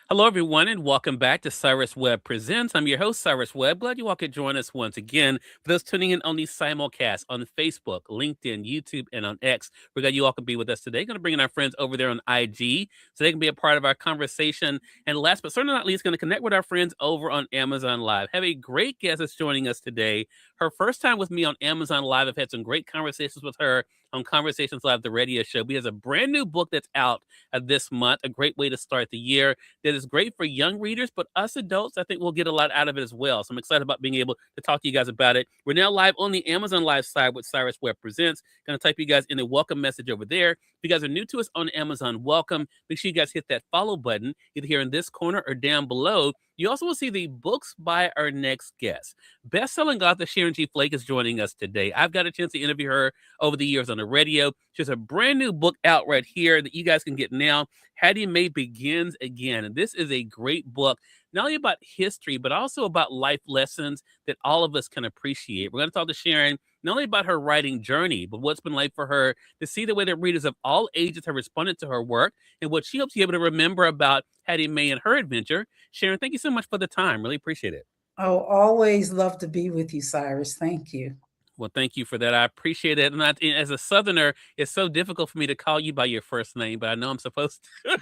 Hello, everyone, and welcome back to Cyrus Webb Presents. I'm your host, Cyrus Webb. Glad you all could join us once again. For those tuning in on the simulcast on Facebook, LinkedIn, YouTube, and on X, we're glad you all can be with us today. Going to bring in our friends over there on IG so they can be a part of our conversation. And last but certainly not least, going to connect with our friends over on Amazon Live. Have a great guest that's joining us today. Her first time with me on Amazon Live. I've had some great conversations with her on Conversations Live, the radio show. She has a brand new book that's out this month, a great way to start the year that is great for young readers, but us adults, I think we'll get a lot out of it as well. So I'm excited about being able to talk to you guys about it. We're now live on the Amazon Live side with Cyrus Webb Presents. Going to type you guys in a welcome message over there. If you guys are new to us on Amazon, welcome. Make sure you guys hit that follow button either here in this corner or down below. You also will see the books by our next guest. Bestselling author Sharon G. Flake is joining us today. I've got a chance to interview her over the years on the radio. She has a brand new book out right here that you guys can get now. Hattie Mae Begins Again. And this is a great book, not only about history, but also about life lessons that all of us can appreciate. We're going to talk to Sharon not only about her writing journey, but what's been like for her to see the way that readers of all ages have responded to her work and what she hopes you able to remember about Hattie Mae and her adventure. Sharon, thank you so much for the time. Really appreciate it. Oh, always love to be with you, Cyrus. Thank you. Well, thank you for that. I appreciate it. And as a Southerner, it's so difficult for me to call you by your first name, but I know I'm supposed to.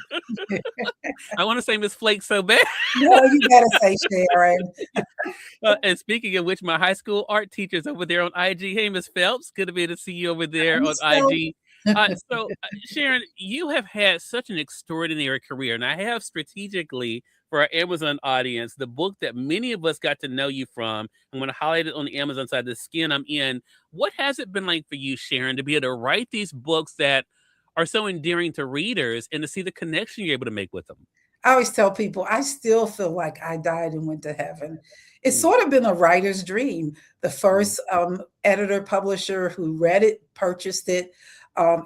I want to say Miss Flake so bad. No, you gotta say Sharon. And speaking of which, my high school art teacher's over there on IG. Hey, Miss Phelps, good to be able to see you over there on Miss Phil. IG. Sharon, you have had such an extraordinary career, and I have strategically for our Amazon audience the book that many of us got to know you from. I'm going to highlight it on the Amazon side, The Skin I'm In. What has it been like for you, Sharon, to be able to write these books that are so endearing to readers and to see the connection you're able to make with them? I always tell people I still feel like I died and went to heaven. It's Mm, sort of been a writer's dream. The mm, first editor publisher who read it purchased it.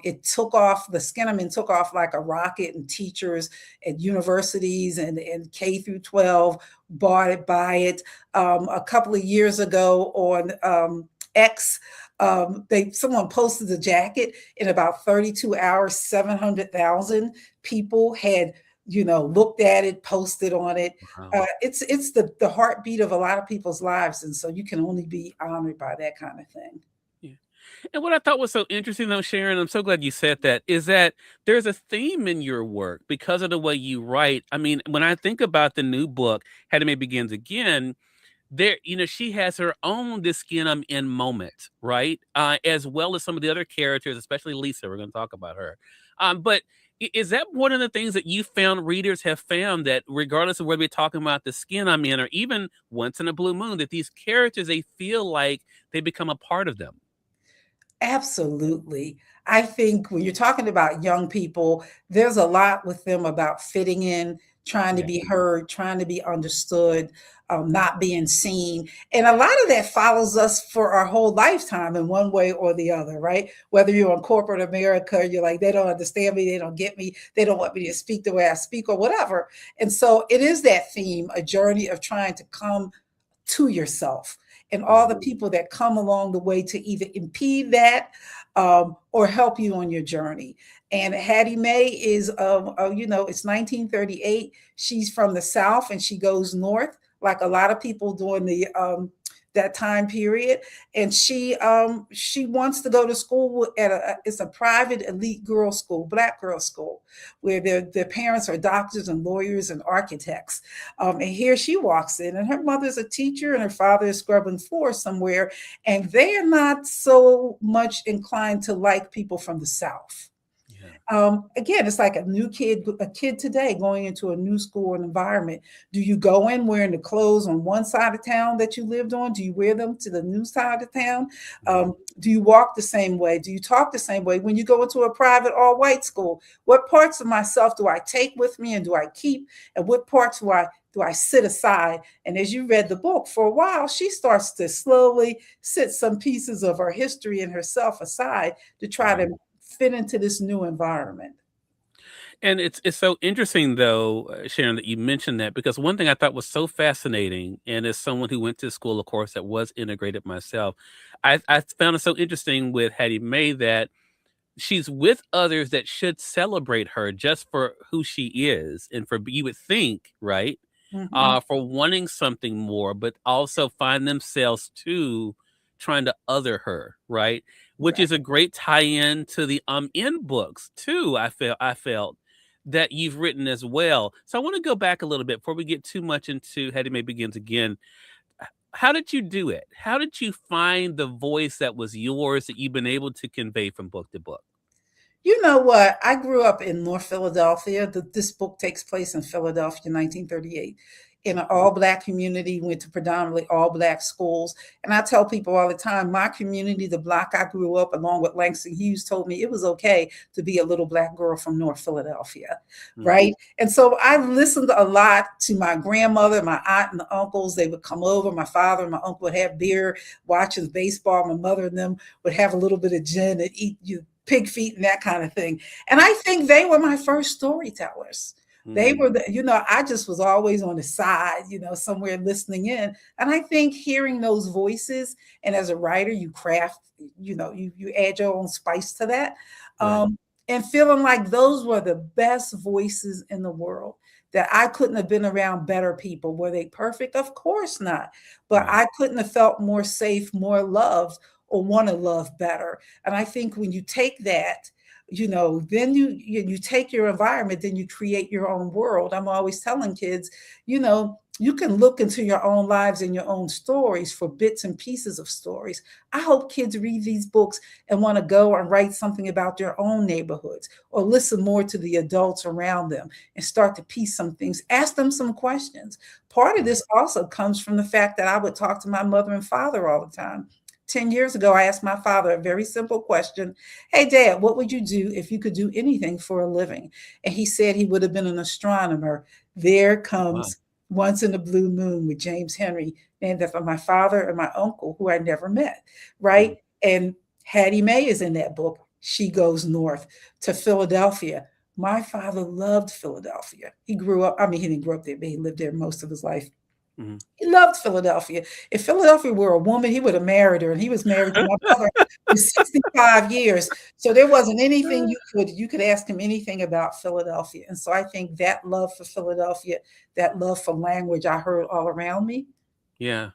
It took off. The Skinnamin took off like a rocket, and teachers at universities and K through 12 bought it, buy it. A couple of years ago on X, someone posted the jacket in about 32 hours. 700,000 people had looked at it, posted on it. wow. It's the heartbeat of a lot of people's lives, and so you can only be honored by that kind of thing. Yeah. And what I thought was so interesting, though, Sharon, I'm so glad you said that, is that there's a theme in your work because of the way you write. I mean, when I think about the new book, Hattie Mae Begins Again, there, she has her own "this skin I'm in" moment, right? As well as some of the other characters, especially Lisa. We're going to talk about her. But is that one of the things that you found readers have found, that regardless of whether we're talking about The Skin I'm In or even Once in a Blue Moon, that these characters, they feel like they become a part of them? Absolutely. I think when you're talking about young people, there's a lot with them about fitting in, trying to Yeah. be heard, trying to be understood, not being seen. And a lot of that follows us for our whole lifetime in one way or the other, right? Whether you're in corporate America, you're like, they don't understand me, they don't get me, they don't want me to speak the way I speak or whatever. And so it is that theme, a journey of trying to come to yourself, and all Yeah. the people that come along the way to either impede that or help you on your journey. And Hattie Mae is, it's 1938. She's from the South and she goes north, like a lot of people during the that time period. And she wants to go to school at it's a private elite girls school, black girls school, where their parents are doctors and lawyers and architects. And here she walks in, and her mother's a teacher, and her father is scrubbing floors somewhere, and they are not so much inclined to like people from the South. Yeah. Again, it's like a kid today going into a new school and environment. Do you go in wearing the clothes on one side of town that you lived on? Do you wear them to the new side of town? Mhm. Do you walk the same way? Do you talk the same way? When you go into a private all-white school, what parts of myself do I take with me and do I keep? And what parts do I sit aside? And as you read the book, for a while, she starts to slowly sit some pieces of her history and herself aside to try Right. to fit into this new environment. And it's so interesting, though, Sharon, that you mentioned that, because one thing I thought was so fascinating, and as someone who went to school, of course, that was integrated myself, I found it so interesting with Hattie Mae that she's with others that should celebrate her just for who she is, and for, you would think, right? Mhm. For wanting something more, but also find themselves too trying to other her, right? Which Right. is a great tie-in to the in books too. I felt that you've written as well. So I want to go back a little bit before we get too much into Hattie Mae Begins Again. How did you do it? How did you find the voice that was yours that you've been able to convey from book to book? You know what? I grew up in North Philadelphia. This book takes place in Philadelphia, 1938, in an Mhm. all Black community, went to predominantly all Black schools. And I tell people all the time, my community, the block I grew up, along with Langston Hughes, told me it was okay to be a little Black girl from North Philadelphia, Mm. right? And so I listened a lot to my grandmother, my aunt, and the uncles. They would come over. My father and my uncle would have beer, watching baseball. My mother and them would have a little bit of gin and eat pig feet and that kind of thing. And I think they were my first storytellers. They Mm. were I just was always on the side, somewhere listening in. And I think hearing those voices, and as a writer, you craft, you add your own spice to that. Right. And feeling like those were the best voices in the world, that I couldn't have been around better people. Were they perfect? Of course not. But Right. I couldn't have felt more safe, more loved, or want to love better. And I think when you take that, then you take your environment, then you create your own world. I'm always telling kids, you can look into your own lives and your own stories for bits and pieces of stories. I hope kids read these books and want to go and write something about their own neighborhoods, or listen more to the adults around them and start to piece some things, ask them some questions. Part of Right. this also comes from the fact that I would talk to my mother and father all the time. 10 years ago, I asked my father a very simple question. Hey, Dad, what would you do if you could do anything for a living? And he said he would have been an astronomer. There Wow. comes Once in a Blue Moon with James Henry, named after my father and my uncle, who I never met, right? Mm. And Hattie Mae is in that book. She goes north to Philadelphia. My father loved Philadelphia. He grew up, I mean, he didn't grow up there, but he lived there most of his life. Mhm. He loved Philadelphia. If Philadelphia were a woman, he would have married her, and he was married to my mother for 65 years. So there wasn't anything you could ask him anything about Philadelphia. And so I think that love for Philadelphia, that love for language I heard all around me. Yeah.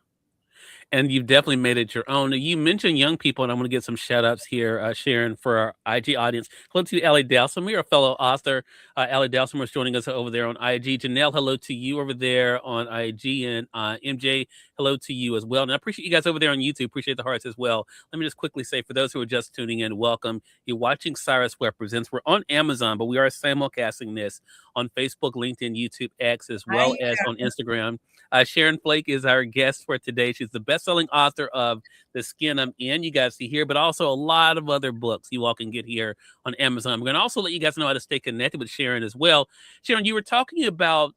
And you've definitely made it your own. You mentioned young people, and I'm going to get some shout outs here, Sharon, for our IG audience. Hello to Allie Dalsimer, a fellow author. Allie Dalsimer is joining us over there on IG. Janelle, hello to you over there on IG. And MJ, hello to you as well. And I appreciate you guys over there on YouTube. Appreciate the hearts as well. Let me just quickly say, for those who are just tuning in, welcome. You're watching Cyrus Webb Presents. We're on Amazon, but we are simulcasting this on Facebook, LinkedIn, YouTube, X, as I well as on Instagram. Sharon Flake is our guest for today. She's the best-selling author of The Skin I'm In, you guys see here, but also a lot of other books you all can get here on Amazon. We're going to also let you guys know how to stay connected with Sharon as well. Sharon, you were talking about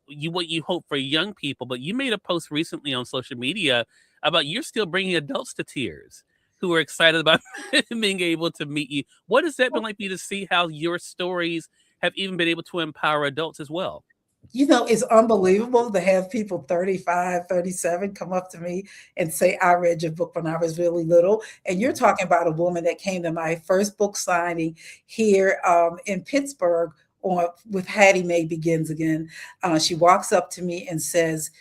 what you hope for young people, but you made a post recently on social media about you're still bringing adults to tears who are excited about being able to meet you. What has that been like for you to see how your stories have even been able to empower adults as well? it's unbelievable to have people 35, 37 come up to me and say, I read your book when I was really little. And you're Mhm. talking about a woman that came to my first book signing here in Pittsburgh with Hattie Mae Begins Again. She walks up to me and says,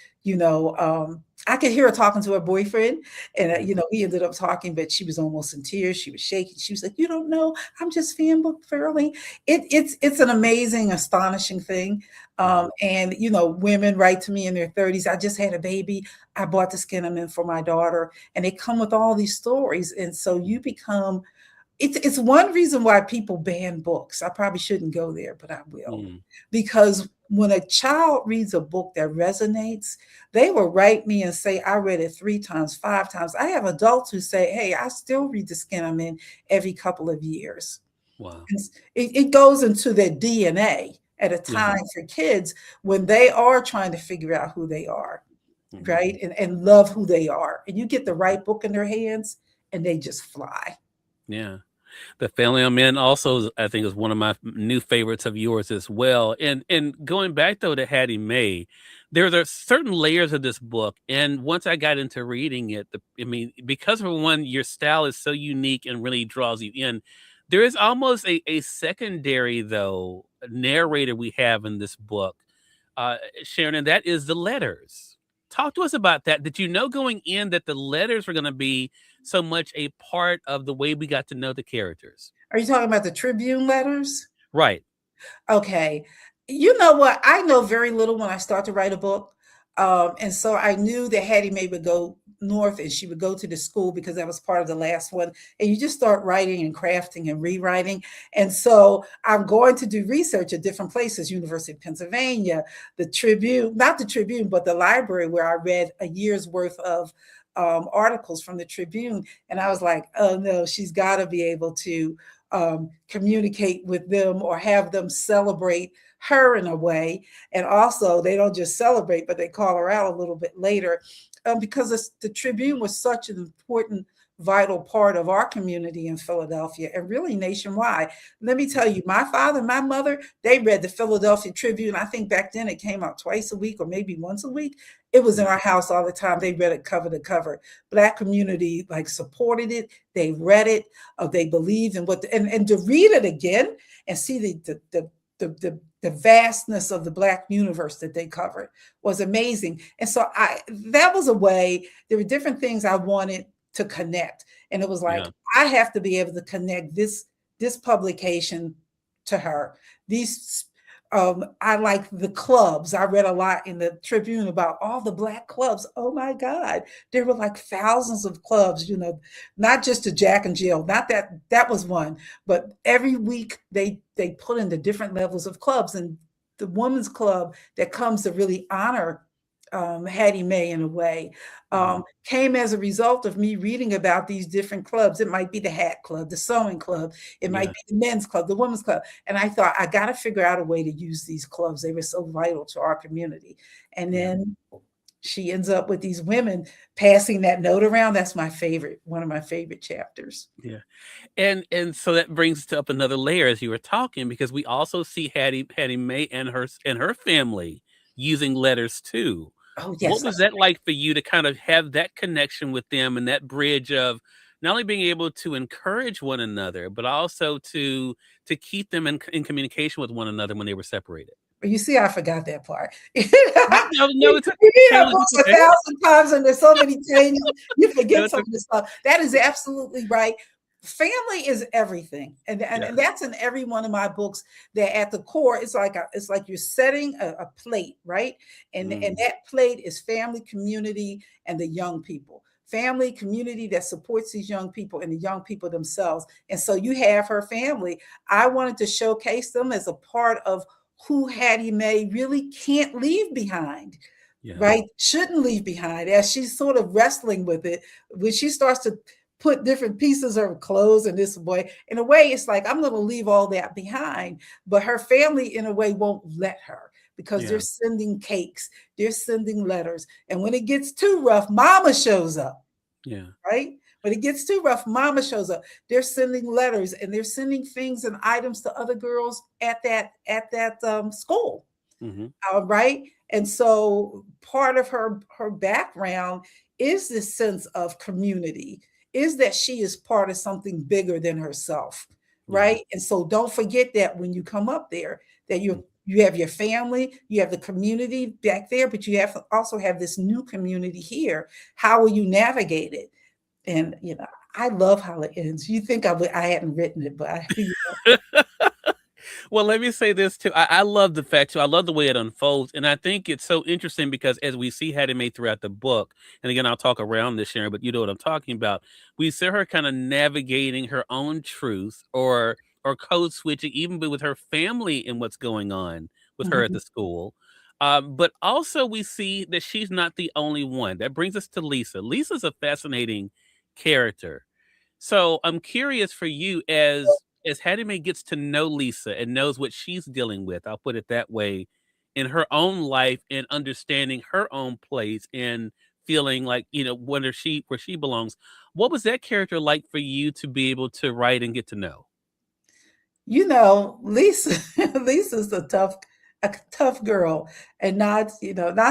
I could hear her talking to her boyfriend. And, Mhm. we ended up talking, but she was almost in tears. She was shaking. She was like, you don't know, I'm just fan book fairly. It's an amazing, astonishing thing. Wow. And women write to me in their 30s. I just had a baby. I bought the skin I'm in for my daughter, and they come with all these stories. And so you become. It's one reason why people ban books. I probably shouldn't go there, but I will, Mm. because when a child reads a book that resonates, they will write me and say, I read it 3 times, 5 times. I have adults who say, hey, I still read the skin I'm in every couple of years. Wow. It goes into their DNA at a Yeah. time for kids when they are trying to figure out who they are, Mhm. right? And love who they are. And you get the right book in their hands and they just fly. Yeah. The Family I'm In also, I think, is one of my new favorites of yours as well. And going back though to Hattie Mae, there are certain layers of this book. And once I got into reading it, I mean, because for one, your style is so unique and really draws you in. There is almost a secondary, though, narrator we have in this book, Sharon, and that is the letters. Talk to us about that. Did you know going in that the letters were going to be so much a part of the way we got to know the characters? Are you talking about the Tribune letters? Right. Okay. You know what? I know very little when I start to write a book. And so I knew that Hattie Mae would go north and she would go to the school because that was part of the last one. And you just start writing and crafting and rewriting. And so I'm going to do research at different places, University of Pennsylvania, the Tribune, not the Tribune, but the library where I read a year's worth of articles from the Tribune. And I was like, oh no, she's got to be able to communicate with them or have them celebrate her in a way. And also, they don't just celebrate, but they call her out a little bit later because the Tribune was such an important, vital part of our community in Philadelphia and really nationwide. Let me tell you, my father, my mother, they read the Philadelphia Tribune. I think back then it came out twice a week or maybe once a week. It was in our house all the time. They read it cover to cover. Black community like supported it. They read it. They believed in and to read it again and see the vastness of the Black universe that they covered was amazing. And so that was a way. There were different things I wanted to connect, and it was like Yeah. I have to be able to connect this publication to her. These I like the clubs. I read a lot in the Tribune about all the Black clubs. Oh my God, there were like thousands of clubs. You know, not just the Jack and Jill. Not that was one, but every week they put in the different levels of clubs, and the women's club that comes to really honor Hattie Mae in a way, Mhm. came as a result of me reading about these different clubs. It might be the Hat Club, the Sewing Club, it might Yeah. be the Men's Club, the Women's Club. And I thought, I got to figure out a way to use these clubs. They were so vital to our community. And Yeah. then she ends up with these women passing that note around. That's my favorite, one of my favorite chapters. Yeah. And so that brings up another layer as you were talking, because we also see Hattie Mae and her family using letters too. Oh, What yes. was that like for you to kind of have that connection with them and that bridge of not only being able to encourage one another, but also to keep them in communication with one another when they were separated? You see, I forgot that part. No, no, it's You read our Sharon, it's books a okay. thousand times, and there's so many changes. You No, forget it's some of okay. this stuff. That is absolutely right. Family is everything, and Yes. that's in every one of my books. That at the core, it's like you're setting a plate, right? And Mm, that plate is family, community, and the young people. Family, community that supports these young people and the young people themselves. And so you have her family. I wanted to showcase them as a part of who Hattie Mae really can't leave behind, yeah. right? Shouldn't leave behind as she's sort of wrestling with it. When she starts to put different pieces of her clothes in this way, in a way, it's like, I'm going to leave all that behind. But her family, in a way, won't let her because they're Yeah. sending cakes, they're sending letters. And when it gets too rough, mama shows up, Yeah. right? When it gets too rough, mama shows up. They're sending letters and they're sending things and items to other girls at that school, Mhm. right? And so part of her background is this sense of community, is that she is part of something bigger than herself, Yeah. right? And so don't forget that when you come up there, that Mm. you have your family, you have the community back there, but you have to also have this new community here. How will you navigate it? And I love how it ends. You think I hadn't written it, but I, Well, let me say this too. I love the fact too. I love the way it unfolds, and I think it's so interesting because as we see Hattie Mae throughout the book, and again, I'll talk around this, Sharon, but you know what I'm talking about. We see her kind of navigating her own truth, or code switching, even with her family and what's going on with her at Mhm. the school. But also, we see that she's not the only one. That brings us to Lisa. Lisa's a fascinating character. So I'm curious for you, as Hattie Mae gets to know Lisa and knows what she's dealing with, I'll put it that way, in her own life and understanding her own place and feeling like, where she belongs. What was that character like for you to be able to write and get to know? Lisa, Lisa's a tough girl, and not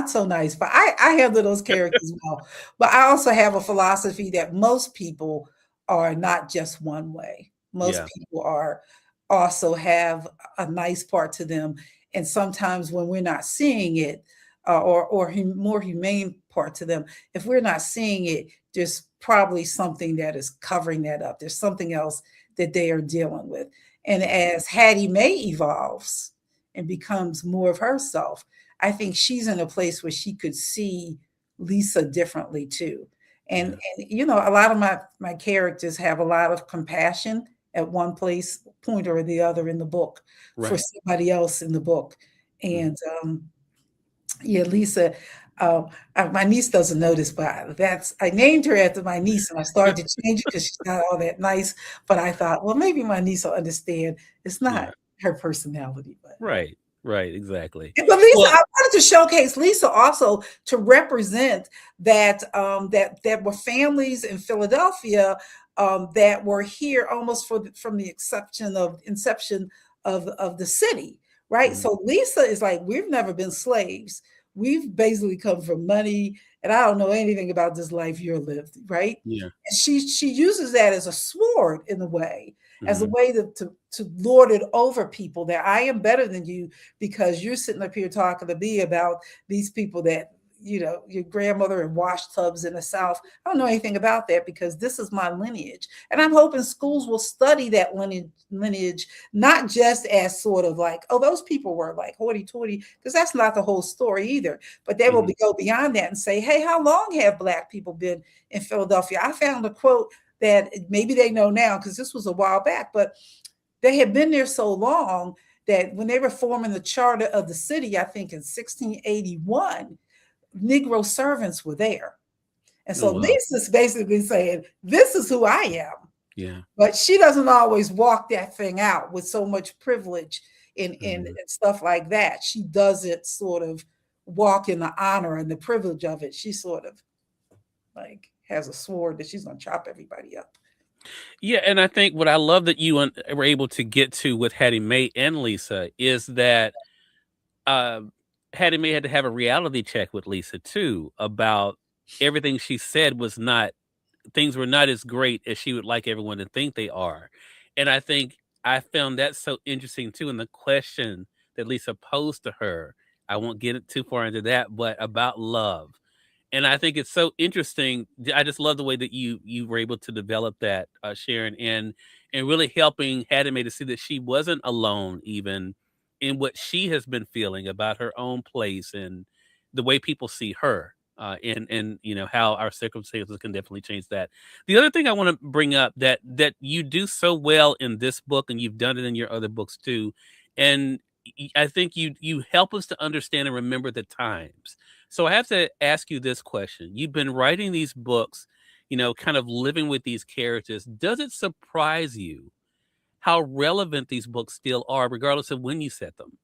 so nice. But I handle those characters well. But I also have a philosophy that most people are not just one way. Most Yeah. people are also have a nice part to them. And sometimes when we're not seeing it, more humane part to them, if we're not seeing it, there's probably something that is covering that up. There's something else that they are dealing with. And as Hattie Mae evolves and becomes more of herself, I think she's in a place where she could see Lisa differently too. Yeah. And you know, a lot of my characters have a lot of compassion at one point or the other in the book for Right. somebody else in the book. Mhm. And yeah, Lisa, um, my niece doesn't know this, but I named her after my niece, and I started to change it because she's not all that nice. But I thought, well, maybe my niece will understand. It's not Yeah. her personality, but Right. Right. Exactly. but Lisa, Well, I wanted to showcase Lisa also to represent that that were families in Philadelphia that were here almost from the inception of the city, right? mhm, So Lisa is like, we've never been slaves. We've basically come from money, and I don't know anything about this life you're lived, right? yeah. And she uses that as a sword in a way, as a Mhm, way to lord it over people that I am better than you because you're sitting up here talking to me about these people that, you know, your grandmother in wash tubs in the South. I don't know anything about that because this is my lineage. And I'm hoping schools will study that lineage, not just as sort of like, oh, those people were like hoity toity, because that's not the whole story either. But they will mhm, go beyond that and say, hey, how long have Black people been in Philadelphia? I found a quote that maybe they know now because this was a while back, but they had been there so long that when they were forming the charter of the city, I think in 1681, Negro servants were there. And oh, so wow. Lisa's basically saying, this is who I am. Yeah. But she doesn't always walk that thing out with so much privilege Mhm. and stuff like that. She doesn't sort of walk in the honor and the privilege of it. She sort of like has a sword that she's going to chop everybody up. Yeah, and I think what I love that you were able to get to with Hattie Mae and Lisa is that um, Hattie Mae had to have a reality check with Lisa too about everything she said was not things were not as great as she would like everyone to think they are. And I think I found that so interesting too in the question that Lisa posed to her. I won't get it too far into that, but about love. And I think it's so interesting. I just love the way that you were able to develop that, Sharon, and really helping Hadame to see that she wasn't alone, even in what she has been feeling about her own place and the way people see her, and you know how our circumstances can definitely change that. The other thing I want to bring up that you do so well in this book, and you've done it in your other books too, and I think you help us to understand and remember the times. So I have to ask you this question. You've been writing these books, you know, kind of living with these characters. Does it surprise you how relevant these books still are, regardless of when you set them?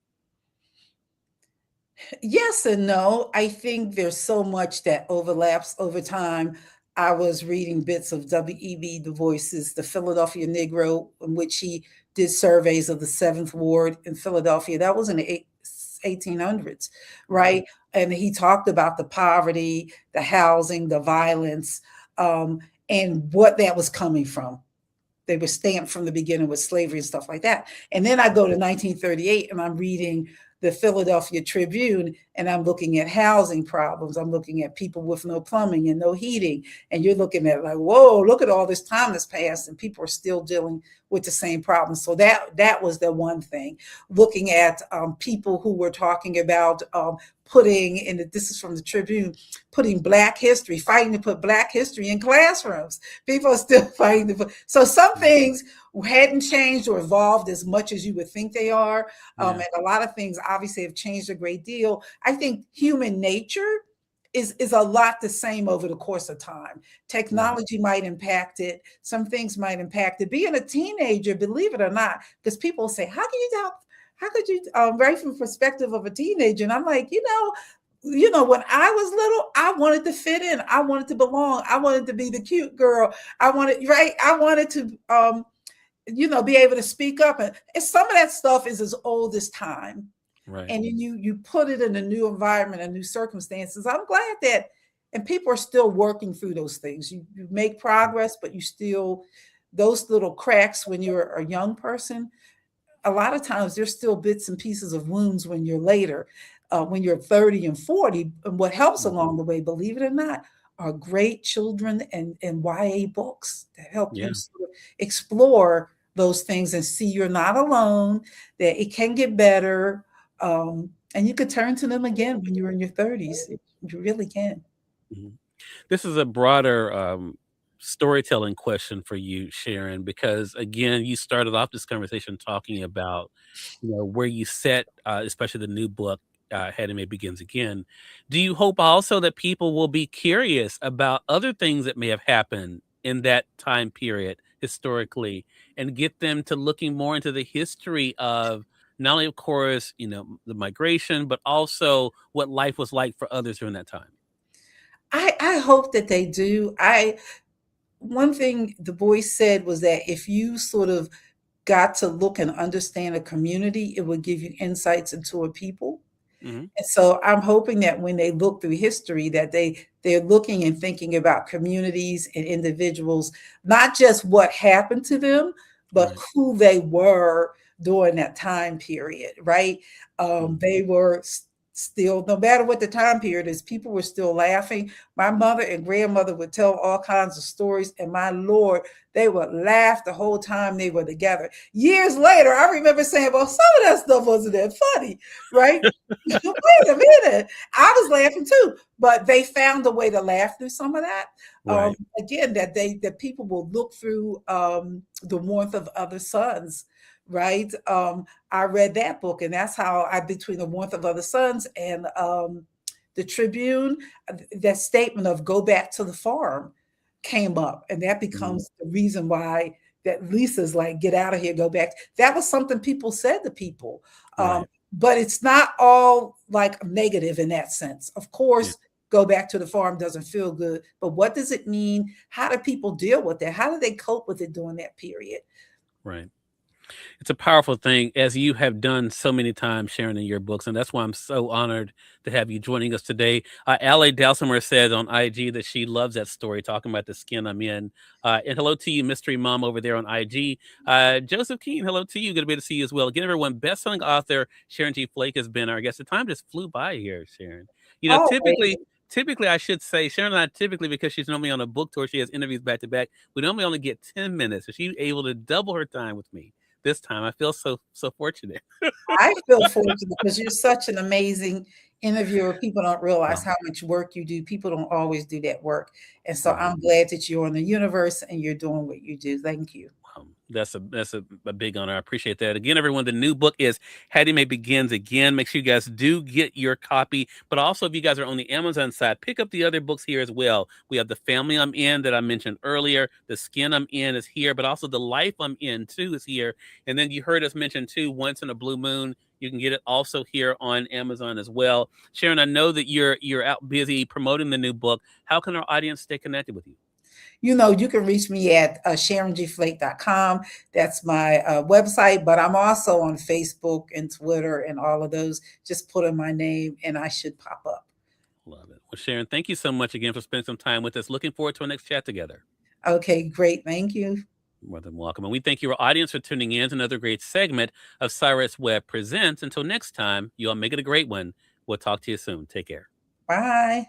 Yes and no. I think there's so much that overlaps over time. I was reading bits of W.E.B. Du Bois's The Philadelphia Negro, in which he did surveys of the Seventh Ward in Philadelphia. That was in the 1800s, Mhm. right? And he talked about the poverty, the housing, the violence, um, and what that was coming from. They were stamped from the beginning with slavery and stuff like that. And then I go to 1938 and I'm reading the Philadelphia Tribune and I'm looking at housing problems. I'm looking at people with no plumbing and no heating. And you're looking at like, whoa, look at all this time that's passed and people are still dealing with the same problems. So that was the one thing. Looking at people who were talking about putting, and this is from the Tribune, putting Black history, fighting to put Black history in classrooms. People are still fighting to put. So some things hadn't changed or evolved as much as you would think they are. Yeah. And a lot of things obviously have changed a great deal. I think human nature is a lot the same over the course of time. Right. Technology might impact it. Some things might impact it. Being a teenager, believe it or not, because people say, "How can you tell? How could you?" Right from the perspective of a teenager, and I'm like, when I was little, I wanted to fit in. I wanted to belong. I wanted to be the cute girl. I wanted to, be able to speak up. And some of that stuff is as old as time. Right. And you put it in a new environment and new circumstances. I'm glad that, and people are still working through those things. You make progress, but you still those little cracks when you're a young person, a lot of times there's still bits and pieces of wounds when you're later, when you're 30 and 40. And what helps Mhm. along the way, believe it or not, are great children and YA books that help Yeah. you sort of explore those things and see you're not alone, that it can get better. And you could turn to them again when you're in your 30s. You really can. Mhm. This is a broader storytelling question for you, Sharon, because again, you started off this conversation talking about, where you set, especially the new book, May Begins Again. Do you hope also that people will be curious about other things that may have happened in that time period historically and get them to looking more into the history of not only, of course, the migration, but also what life was like for others during that time? I hope that they do. I One thing the boys said was that if you sort of got to look and understand a community, it would give you insights into a people. Hmm. And so I'm hoping that when they look through history, that they're looking and thinking about communities and individuals, not just what happened to them, but Right. who they were during that time period, right? Mhm. They were still, no matter what the time period is, people were still laughing. My mother and grandmother would tell all kinds of stories, and my Lord, they would laugh the whole time they were together. Years later, I remember saying, well, some of that stuff wasn't that funny, right? Wait a minute. I was laughing too, but they found a way to laugh through some of that. Right. Again, that people will look through the warmth of other suns, right? I read that book, and that's how I between the warmth of other suns and the Tribune, that statement of "go back to the farm" came up, and that Mhm. becomes the reason why that Lisa's like, "Get out of here, go back." That was something people said to people. Um, Right. but it's not all like negative in that sense. Of Yeah. course, go back to the farm doesn't feel good, but what does it mean? How do people deal with that? How do they cope with it during that period? Right. It's a powerful thing, as you have done so many times, sharing in your books, and that's why I'm so honored to have you joining us today. Allie Dalsimer said on IG that she loves that story, talking about the skin I'm in. And hello to you, Mystery Mom, over there on IG. Joseph Keene, hello to you. Good to be able to see you as well. Again, everyone, best-selling author Sharon G. Flake has been our guest. The time just flew by here, Sharon. You know, Always. typically, typically I should say Sharon and I typically, because she's normally on a book tour, she has interviews back to back. We normally only get 10 minutes, so she's able to double her time with me this time. I feel so fortunate. I feel fortunate because you're such an amazing interviewer. People don't realize Wow. how much work you do. People don't always do that work. And so Right. I'm glad that you're in the universe and you're doing what you do. Thank you. That's a big honor. I appreciate that. Again, everyone, the new book is Hattie May Begins Again. Make sure you guys do get your copy. But also, if you guys are on the Amazon side, pick up the other books here as well. We have The Family I'm In that I mentioned earlier. The Skin I'm In is here, but also The Life I'm In too is here. And then you heard us mention too, Once in a Blue Moon. You can get it also here on Amazon as well. Sharon, I know that you're out busy promoting the new book. How can our audience stay connected with you? You can reach me at SharonGFlake.com. That's my website, but I'm also on Facebook and Twitter and all of those. Just put in my name and I should pop up. Love it. Well, Sharon, thank you so much again for spending some time with us. Looking forward to our next chat together. Okay, great. Thank you. More than welcome. And we thank your audience for tuning in to another great segment of Cyrus Webb Presents. Until next time, you all make it a great one. We'll talk to you soon. Take care. Bye.